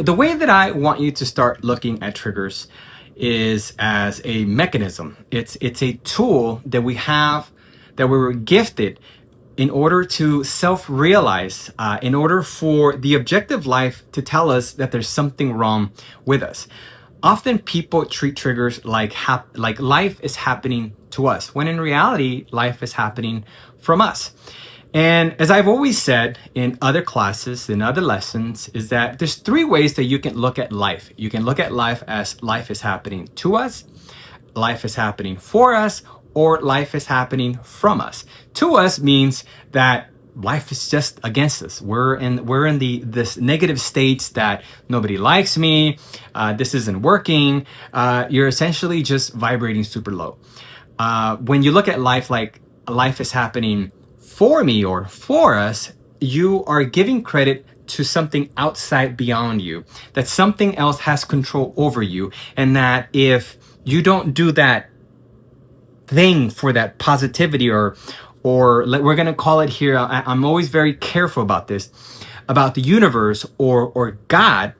the way that I want you to start looking at triggers is as a mechanism. It's a tool that we have, that we were gifted in order to self-realize, in order for the objective life to tell us that there's something wrong with us. Often people treat triggers like life is happening to us, when in reality, life is happening from us. And as I've always said in other classes, in other lessons, is that there's three ways that you can look at life. You can look at life as life is happening to us, life is happening for us, or life is happening from us. To us means that life is just against us. We're in this negative states that nobody likes me, this isn't working. You're essentially just vibrating super low. When you look at life like life is happening for me or for us, you are giving credit to something outside beyond you, that something else has control over you, and that if you don't do that thing for that positivity, or we're going to call it here, I'm always very careful about this, about the universe or God.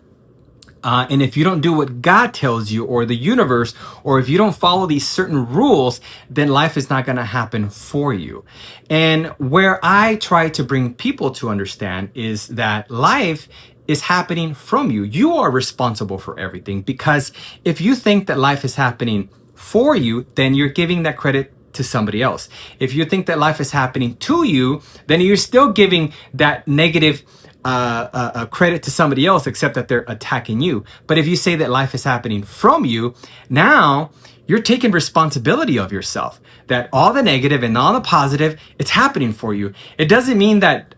And if you don't do what God tells you, or the universe, or if you don't follow these certain rules, then life is not going to happen for you. And where I try to bring people to understand is that life is happening from you. You are responsible for everything, because if you think that life is happening for you, then you're giving that credit to somebody else. If you think that life is happening to you, then you're still giving that negative credit to somebody else, except that they're attacking you. But if you say that life is happening from you, now you're taking responsibility of yourself, that all the negative and all the positive, it's happening for you. It doesn't mean that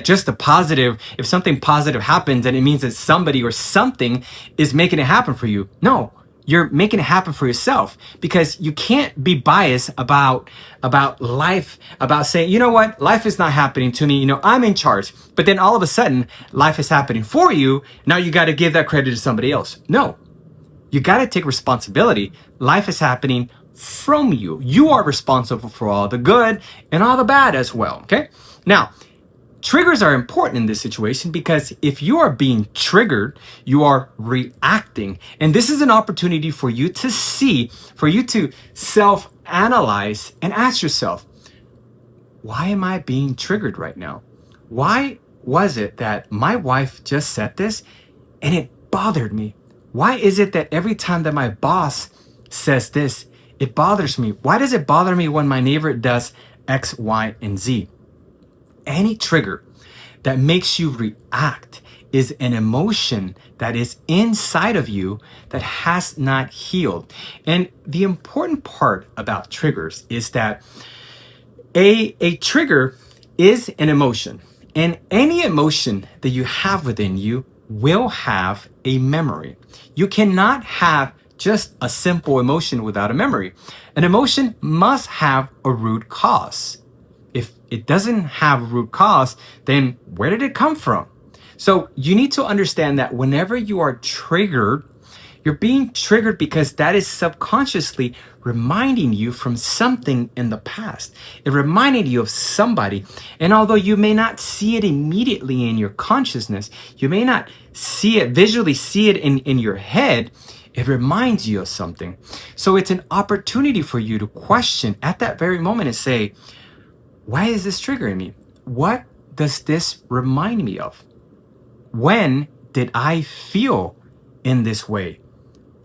just the positive, if something positive happens, then it means that somebody or something is making it happen for you. No, you're making it happen for yourself, because you can't be biased about life, about saying, you know what, life is not happening to me, I'm in charge. But then all of a sudden, life is happening for you. Now you got to give that credit to somebody else. No, you got to take responsibility. Life is happening from you. You are responsible for all the good and all the bad as well. Okay. Now, triggers are important in this situation, because if you are being triggered, you are reacting. And this is an opportunity for you to see, for you to self-analyze and ask yourself, why am I being triggered right now? Why was it that my wife just said this and it bothered me? Why is it that every time that my boss says this, it bothers me? Why does it bother me when my neighbor does X, Y, and Z? Any trigger that makes you react is an emotion that is inside of you that has not healed. And the important part about triggers is that a trigger is an emotion, and any emotion that you have within you will have a memory. You cannot have just a simple emotion without a memory. An emotion must have a root cause. If it doesn't have a root cause, then where did it come from? So you need to understand that whenever you are triggered, you're being triggered because that is subconsciously reminding you from something in the past. It reminded you of somebody. And although you may not see it immediately in your consciousness, you may not visually see it in your head, it reminds you of something. So it's an opportunity for you to question at that very moment and say, why is this triggering me? What does this remind me of? When did I feel in this way?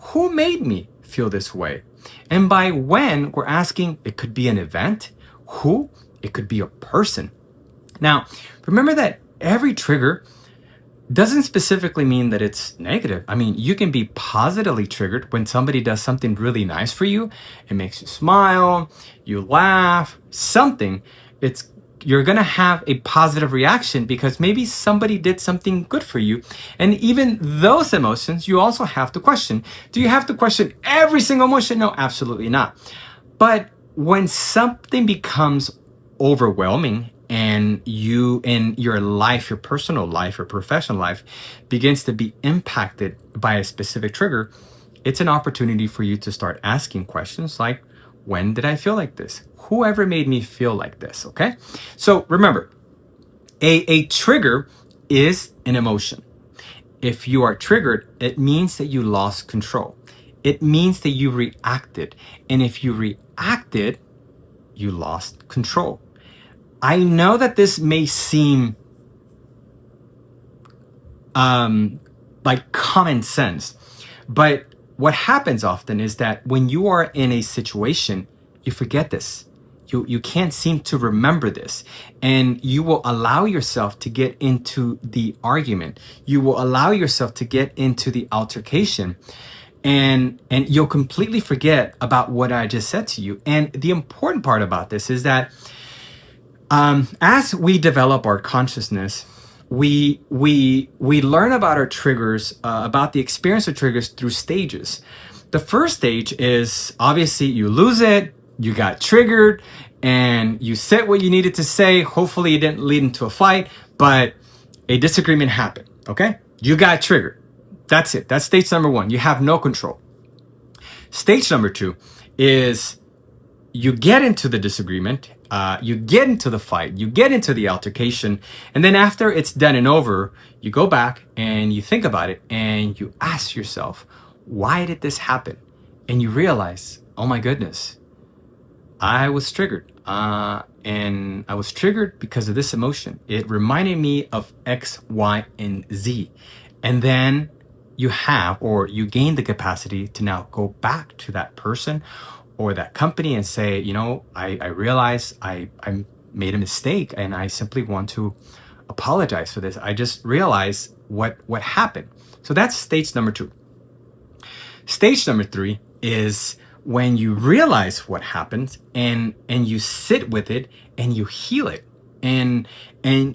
Who made me feel this way? And by when, we're asking, it could be an event. Who? It could be a person. Now, remember that every trigger doesn't specifically mean that it's negative. I mean, you can be positively triggered when somebody does something really nice for you. It makes you smile, you laugh, something. You're going to have a positive reaction because maybe somebody did something good for you. And even those emotions, you also have to question. Do you have to question every single emotion? No, absolutely not. But when something becomes overwhelming and you in your life, your personal life or professional life begins to be impacted by a specific trigger, it's an opportunity for you to start asking questions like, when did I feel like this? Whoever made me feel like this, okay? So remember, a trigger is an emotion. if you are triggered, it means that you lost control. It means that you reacted. And if you reacted, you lost control. I know that this may seem like common sense, but what happens often is that when you are in a situation, you forget this. You can't seem to remember this, and you will allow yourself to get into the argument. You will allow yourself to get into the altercation, and you'll completely forget about what I just said to you. And the important part about this is that as we develop our consciousness, we learn about our triggers, about the experience of triggers through stages. The first stage is obviously you lose it, you got triggered, and you said what you needed to say. Hopefully it didn't lead into a fight, but a disagreement happened. Okay, you got triggered. That's it. That's stage number one. You have no control. Stage number two is you get into the disagreement, you get into the fight, you get into the altercation, and then after it's done and over, you go back and you think about it and you ask yourself, why did this happen? And you realize, oh my goodness, I was triggered. And I was triggered because of this emotion. It reminded me of X, Y, and Z. And then you gain the capacity to now go back to that person or that company and say, I realize I made a mistake and I simply want to apologize for this. I just realized what happened. So that's stage number two. Stage number three is when you realize what happened and you sit with it and you heal it, and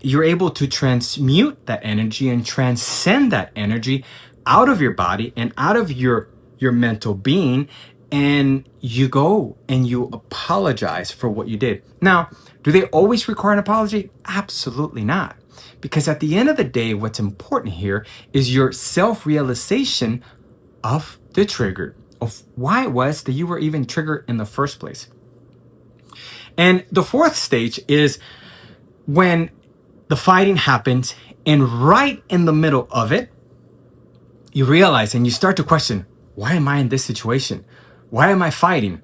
you're able to transmute that energy and transcend that energy out of your body and out of your mental being, and you go and you apologize for what you did. Now, do they always require an apology? Absolutely not. Because at the end of the day, what's important here is your self-realization of the trigger, of why it was that you were even triggered in the first place. And the fourth stage is when the fighting happens, and right in the middle of it, you realize and you start to question, why am I in this situation? Why am I fighting?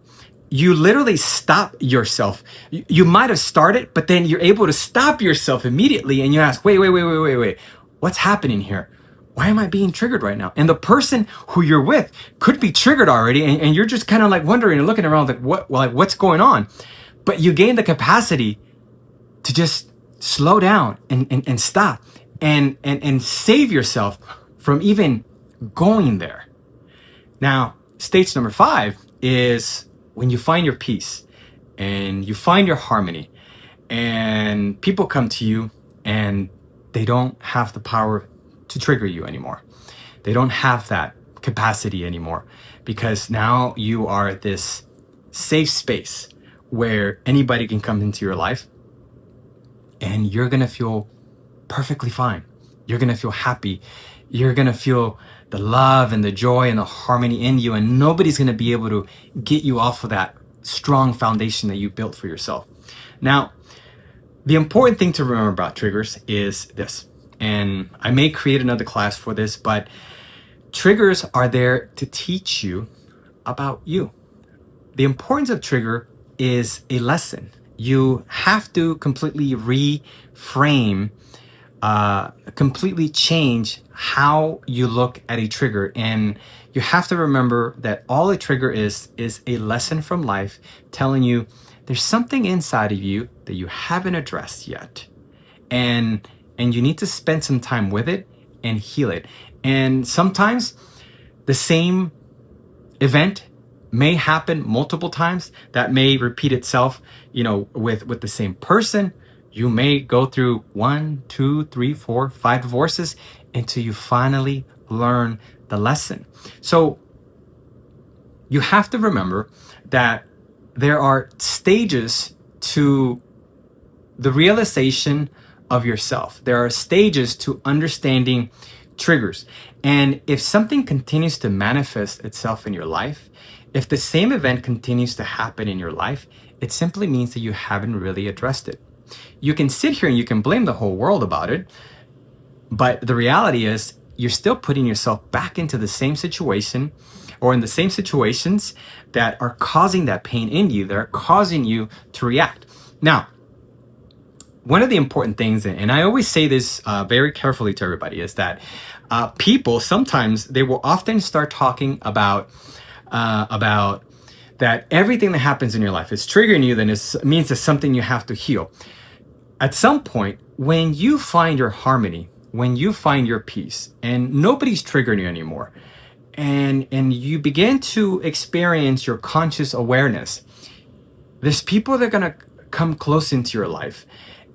You literally stop yourself. You might have started, but then you're able to stop yourself immediately and you ask, wait. What's happening here? Why am I being triggered right now? And the person who you're with could be triggered already, and you're just kind of like wondering and looking around like what's going on? But you gain the capacity to just slow down and stop and save yourself from even going there. Now, stage number 5 is when you find your peace and you find your harmony, and people come to you and they don't have the power to trigger you anymore. They don't have that capacity anymore, because now you are this safe space where anybody can come into your life and you're going to feel perfectly fine. You're going to feel happy. You're going to feel the love and the joy and the harmony in you, and nobody's going to be able to get you off of that strong foundation that you built for yourself. Now, the important thing to remember about triggers is this, and I may create another class for this, but triggers are there to teach you about you. The importance of trigger is a lesson. You have to completely reframe, completely change how you look at a trigger. And you have to remember that all a trigger is a lesson from life telling you there's something inside of you that you haven't addressed yet. And you need to spend some time with it and heal it. And sometimes the same event may happen multiple times. That may repeat itself, with the same person. You may go through 1, 2, 3, 4, 5 divorces until you finally learn the lesson. So you have to remember that there are stages to the realization of yourself. There are stages to understanding triggers. And if something continues to manifest itself in your life, if the same event continues to happen in your life, it simply means that you haven't really addressed it. You can sit here and you can blame the whole world about it, but the reality is you're still putting yourself back into the same situation or in the same situations that are causing that pain in you, that are causing you to react. Now, one of the important things, and I always say this very carefully to everybody, is that people sometimes, they will often start talking about that everything that happens in your life is triggering you, then it means it's something you have to heal. At some point, when you find your harmony, when you find your peace, and nobody's triggering you anymore, and you begin to experience your conscious awareness, there's people that are gonna come close into your life,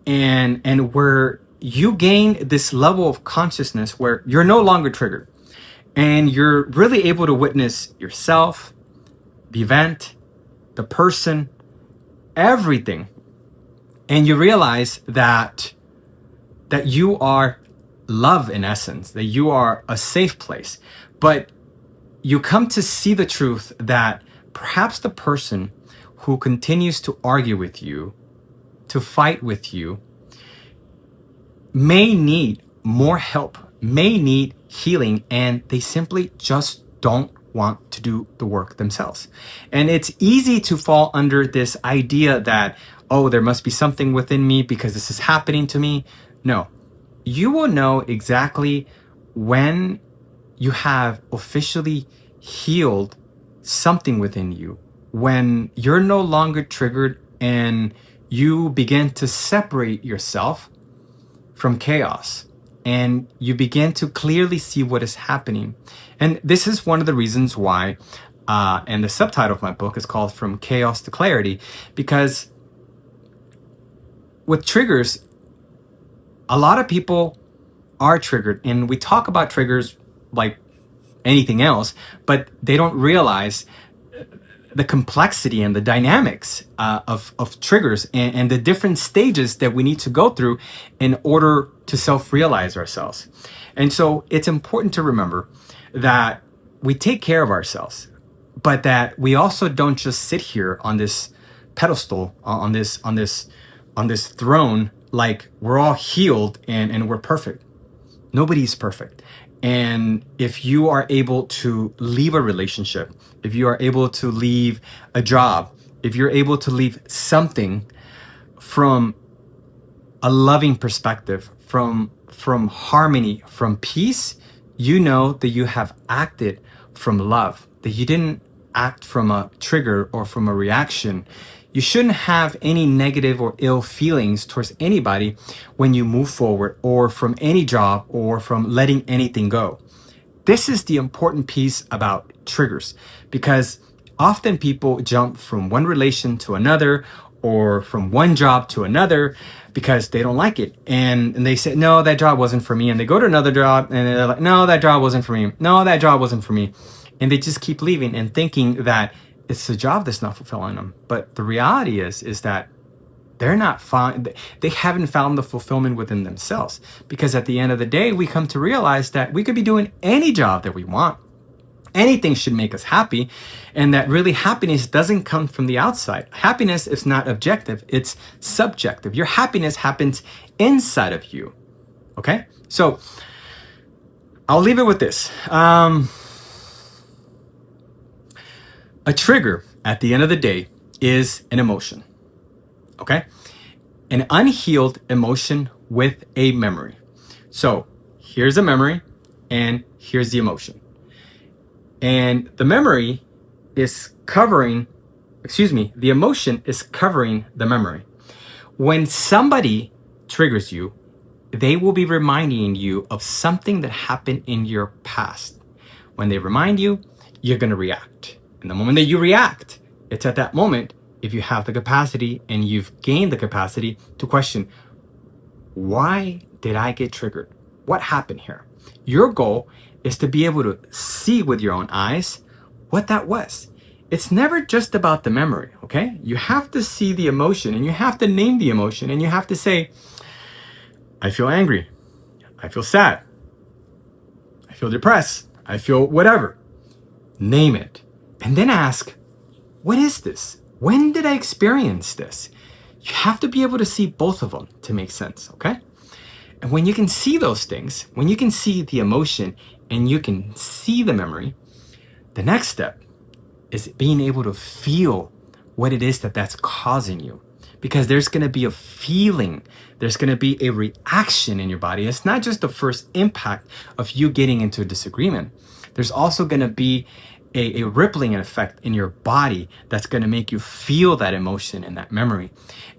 and where you gain this level of consciousness where you're no longer triggered, and you're really able to witness yourself, the event, the person, everything, and you realize that you are love in essence, that you are a safe place. But you come to see the truth that perhaps the person who continues to argue with you, to fight with you, may need more help, may need healing, and they simply just don't want to do the work themselves. And it's easy to fall under this idea that, oh, there must be something within me because this is happening to me. No, you will know exactly when you have officially healed something within you, when you're no longer triggered and you begin to separate yourself from chaos, and you begin to clearly see what is happening. And this is one of the reasons why, and the subtitle of my book is called From Chaos to Clarity, because with triggers, a lot of people are triggered, and we talk about triggers like anything else, but they don't realize the complexity and the dynamics of triggers and the different stages that we need to go through in order to self-realize ourselves. And so it's important to remember that we take care of ourselves, but that we also don't just sit here on this pedestal, on this throne, like we're all healed and we're perfect. Nobody's perfect. And if you are able to leave a relationship, if you are able to leave a job, if you're able to leave something from a loving perspective, from harmony, from peace, you know that you have acted from love, that you didn't act from a trigger or from a reaction. You shouldn't have any negative or ill feelings towards anybody when you move forward, or from any job, or from letting anything go. This is the important piece about triggers, because often people jump from one relation to another, or from one job to another, because they don't like it. And they say, no, that job wasn't for me. And they go to another job and they're like, no, that job wasn't for me. No, that job wasn't for me. And they just keep leaving and thinking that it's the job that's not fulfilling them. But the reality is that they're not they haven't found the fulfillment within themselves. Because at the end of the day, we come to realize that we could be doing any job that we want. Anything should make us happy, and that really happiness doesn't come from the outside. Happiness is not objective, it's subjective. Your happiness happens inside of you. Okay? So I'll leave it with this. A trigger, at the end of the day, is an emotion. Okay? An unhealed emotion with a memory. So here's a memory, and here's the emotion. And the memory is covering, the emotion is covering the memory. When somebody triggers you, they will be reminding you of something that happened in your past. When they remind you, you're going to react. And the moment that you react, it's at that moment, if you have the capacity and you've gained the capacity to question, why did I get triggered? What happened here? Your goal is to be able to see with your own eyes what that was. It's never just about the memory, okay? You have to see the emotion, and you have to name the emotion, and you have to say, I feel angry, I feel sad, I feel depressed, I feel whatever. Name it. And then ask, what is this? When did I experience this? You have to be able to see both of them to make sense, okay? And when you can see those things, when you can see the emotion and you can see the memory, the next step is being able to feel what it is that's causing you. Because there's going to be a feeling, there's going to be a reaction in your body. It's not just the first impact of you getting into a disagreement. There's also going to be a rippling effect in your body that's going to make you feel that emotion and that memory.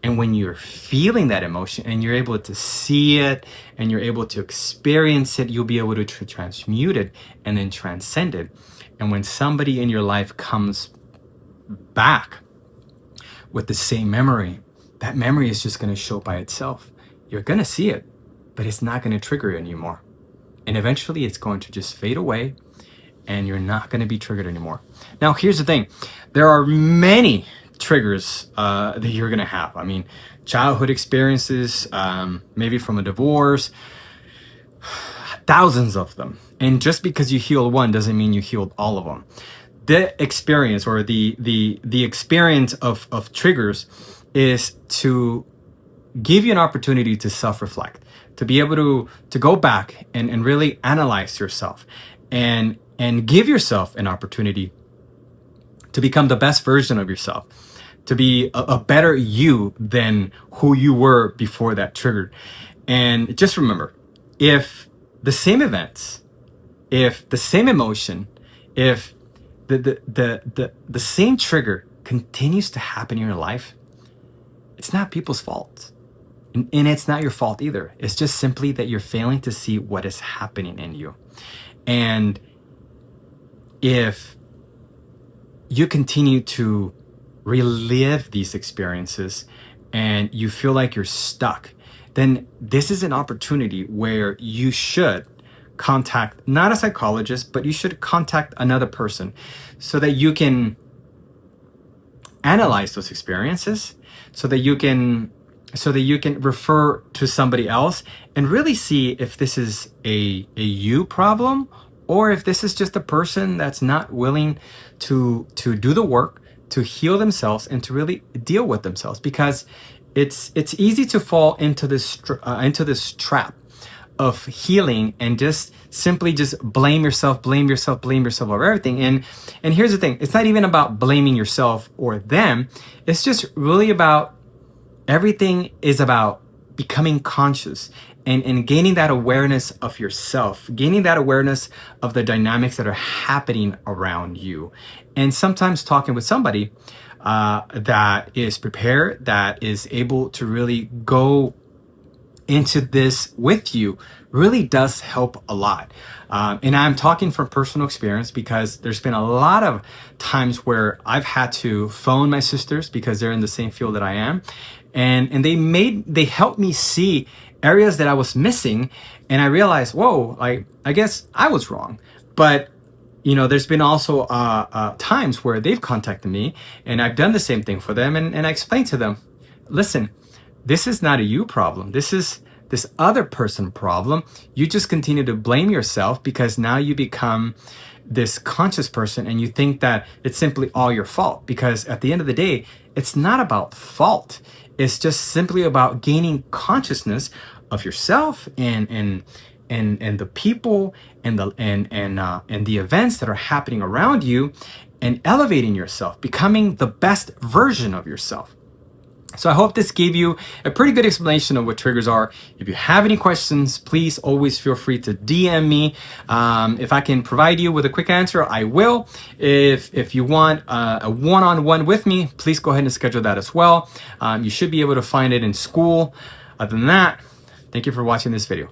And when you're feeling that emotion and you're able to see it and you're able to experience it, you'll be able to transmute it and then transcend it. And when somebody in your life comes back with the same memory, that memory is just going to show by itself. You're going to see it, but it's not going to trigger it anymore. And eventually it's going to just fade away and you're not going to be triggered anymore. Now, here's the thing. There are many triggers that you're going to have. I mean, childhood experiences, maybe from a divorce, thousands of them. And just because you healed one doesn't mean you healed all of them. The experience or the experience of triggers is to give you an opportunity to self-reflect, to be able to go back and really analyze yourself and give yourself an opportunity to become the best version of yourself, to be a better you than who you were before that triggered. And just remember, if the same events, if the same emotion, if the same trigger continues to happen in your life, it's not people's fault. And it's not your fault either. It's just simply that you're failing to see what is happening in you. And if you continue to relive these experiences and you feel like you're stuck, then this is an opportunity where you should contact not a psychologist, but you should contact another person so that you can analyze those experiences, so that you can refer to somebody else and really see if this is a you problem or if this is just a person that's not willing to do the work to heal themselves and to really deal with themselves. Because it's easy to fall into this trap of healing and just simply just blame yourself over everything. And here's the thing, it's not even about blaming yourself or them. It's just really about everything is about becoming conscious and gaining that awareness of yourself, gaining that awareness of the dynamics that are happening around you. And sometimes talking with somebody that is prepared, that is able to really go into this with you really does help a lot. And I'm talking from personal experience because there's been a lot of times where I've had to phone my sisters because they're in the same field that I am. And they helped me see areas that I was missing. And I realized, whoa, I guess I was wrong. But there's been also times where they've contacted me and I've done the same thing for them. And I explained to them, listen, this is not a you problem. This is this other person problem. You just continue to blame yourself because now you become this conscious person and you think that it's simply all your fault. Because at the end of the day, it's not about fault. It's just simply about gaining consciousness of yourself and the people and the events that are happening around you and elevating yourself, becoming the best version of yourself. So I hope this gave you a pretty good explanation of what triggers are. If you have any questions, please always feel free to DM me. If I can provide you with a quick answer, I will. If you want a one-on-one with me, please go ahead and schedule that as well. You should be able to find it in school. Other than that, thank you for watching this video.